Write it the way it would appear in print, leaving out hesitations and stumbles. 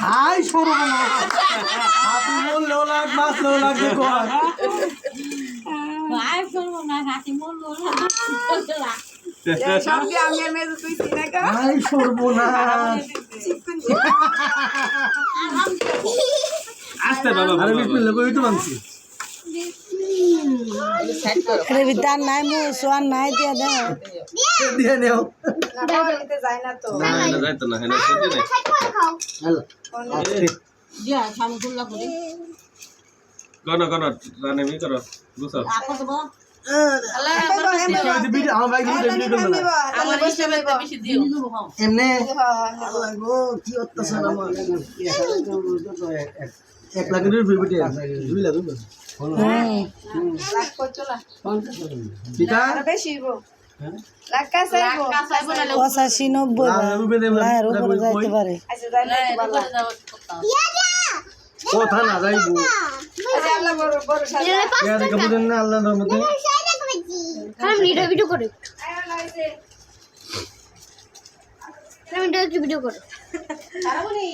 high সর্বনা আপনি বললেও লাগ মাছলেও লাগবে কর ভাই করবো না হাতি মরলো না সব কি আমি আর মেজো তুই চিনা কা হাই সর্বনা আস্তে বাবা আরে বিসমিল্লাহ কই তো মানছি আরে বিদান নাই মু সোয়ান নাই দিয়া দাও দিয়ে নেও না বাড়িতে যায় না তো না না যাইতো না হেনা সেটি নাই হ্যালো দিয়া সামুকুল্লা করে কোন রানে মি করো বুঝছো আপা তো ভিডিও আমার ভাই ভিডিও করবে না আমার হিসাবে বেশি দিও এমনে আল্লাহ গো কি অত্যাচার আমার 1 লাখ এর ভিডিও 2 লাখ লাখ করছো না বিটা আর বেশি গো লাখ কাছে গো 85 90 লায়ের উপরে যাইতে পারে আচ্ছা যায় না ভালো কথা না যাইবো আচ্ছা আল্লাহ বড় বড় সাজা ইয়া দেখো বুঝেন না আল্লাহর রহমতে আমি ভিডিও করে আয় লাইছে আমি ভিডিও করো তারাবনি